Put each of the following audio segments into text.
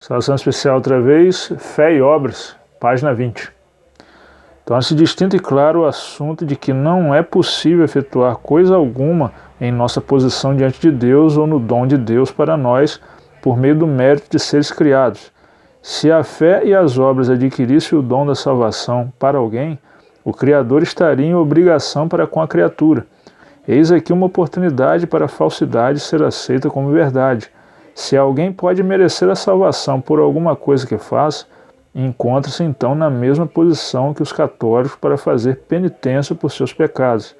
Saudação especial outra vez, Fé e Obras, página 20. Torna-se distinto e claro o assunto de que não é possível efetuar coisa alguma em nossa posição diante de Deus ou no dom de Deus para nós, por meio do mérito de seres criados. Se a fé e as obras adquirissem o dom da salvação para alguém, o Criador estaria em obrigação para com a criatura. Eis aqui uma oportunidade para a falsidade ser aceita como verdade. Se alguém pode merecer a salvação por alguma coisa que faça, encontra-se então na mesma posição que os católicos para fazer penitência por seus pecados.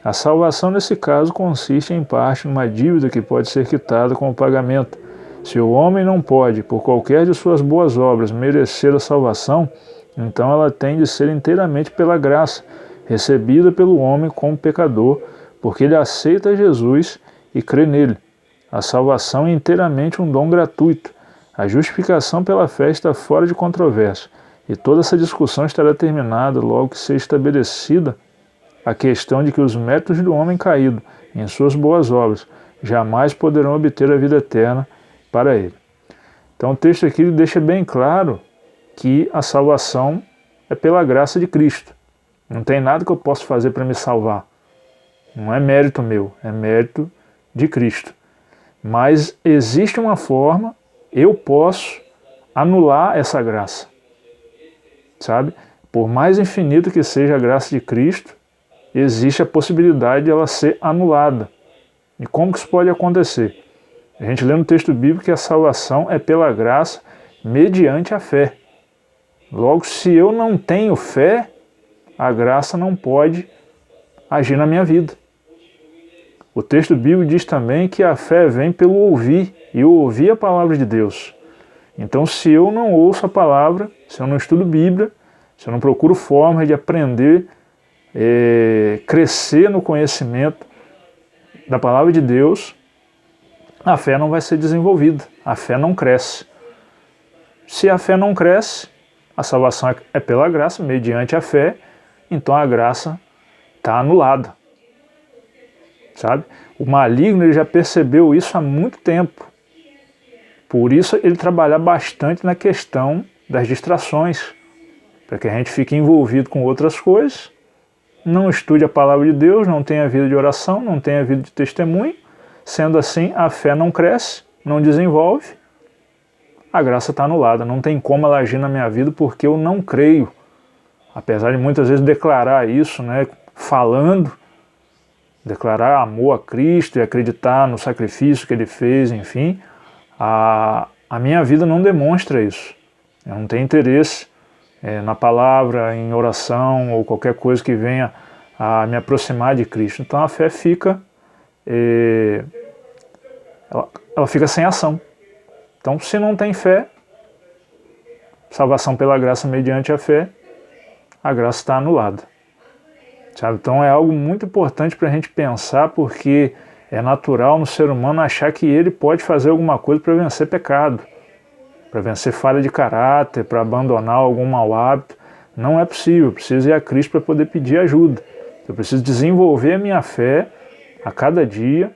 A salvação nesse caso consiste em parte numa dívida que pode ser quitada com o pagamento. Se o homem não pode, por qualquer de suas boas obras, merecer a salvação, então ela tem de ser inteiramente pela graça, recebida pelo homem como pecador, porque ele aceita Jesus e crê nele. A salvação é inteiramente um dom gratuito. A justificação pela fé está fora de controvérsia, e toda essa discussão estará terminada logo que seja estabelecida a questão de que os méritos do homem caído em suas boas obras jamais poderão obter a vida eterna para ele. Então o texto aqui deixa bem claro que a salvação é pela graça de Cristo. Não tem nada que eu possa fazer para me salvar. Não é mérito meu, é mérito de Cristo. Mas existe uma forma, eu posso anular essa graça, sabe? Por mais infinito que seja a graça de Cristo, existe a possibilidade de ela ser anulada. E como que isso pode acontecer? A gente lê no texto bíblico que a salvação é pela graça mediante a fé. Logo, se eu não tenho fé, a graça não pode agir na minha vida. O texto bíblico diz também que a fé vem pelo ouvir, e ouvir a palavra de Deus. Então, se eu não ouço a palavra, se eu não estudo Bíblia, se eu não procuro formas de aprender, crescer no conhecimento da palavra de Deus, a fé não vai ser desenvolvida, a fé não cresce. Se a fé não cresce, a salvação é pela graça, mediante a fé, então a graça está anulada. Sabe? O maligno ele já percebeu isso há muito tempo. Por isso ele trabalha bastante na questão das distrações, para que a gente fique envolvido com outras coisas, não estude a palavra de Deus, não tenha vida de oração, não tenha vida de testemunho. Sendo assim, a fé não cresce, não desenvolve, a graça está anulada. Não tem como ela agir na minha vida porque eu não creio. Apesar de muitas vezes declarar isso, né, falando, declarar amor a Cristo e acreditar no sacrifício que Ele fez, enfim, a minha vida não demonstra isso. Eu não tenho interesse na palavra, em oração ou qualquer coisa que venha a me aproximar de Cristo. Então a fé fica, ela fica sem ação. Então se não tem fé, salvação pela graça mediante a fé, a graça está anulada. Sabe? Então é algo muito importante para a gente pensar, porque é natural no ser humano achar que ele pode fazer alguma coisa para vencer pecado, para vencer falha de caráter, para abandonar algum mau hábito. Não é possível, eu preciso ir a Cristo para poder pedir ajuda. Eu preciso desenvolver a minha fé a cada dia,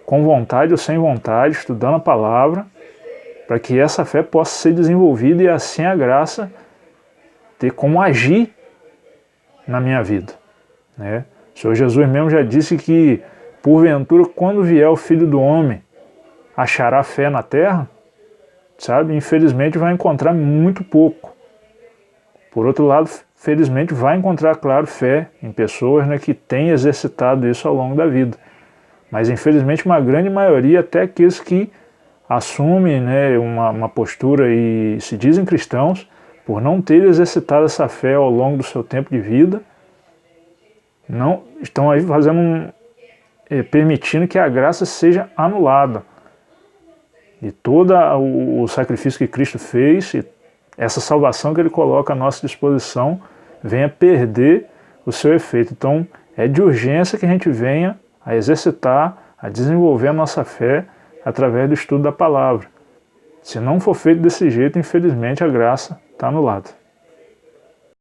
com vontade ou sem vontade, estudando a palavra, para que essa fé possa ser desenvolvida e assim a graça ter como agir na minha vida. Né? O Senhor Jesus mesmo já disse que, porventura, quando vier o Filho do Homem, achará fé na terra, sabe? Infelizmente vai encontrar muito pouco. Por outro lado, felizmente vai encontrar, claro, fé em pessoas, né, que têm exercitado isso ao longo da vida. Mas infelizmente uma grande maioria, até aqueles que assumem, né, uma postura e se dizem cristãos, por não ter exercitado essa fé ao longo do seu tempo de vida, não estão aí permitindo que a graça seja anulada. E todo o sacrifício que Cristo fez, e essa salvação que Ele coloca à nossa disposição, venha perder o seu efeito. Então é de urgência que a gente venha a exercitar, a desenvolver a nossa fé através do estudo da palavra. Se não for feito desse jeito, infelizmente a graça está anulada.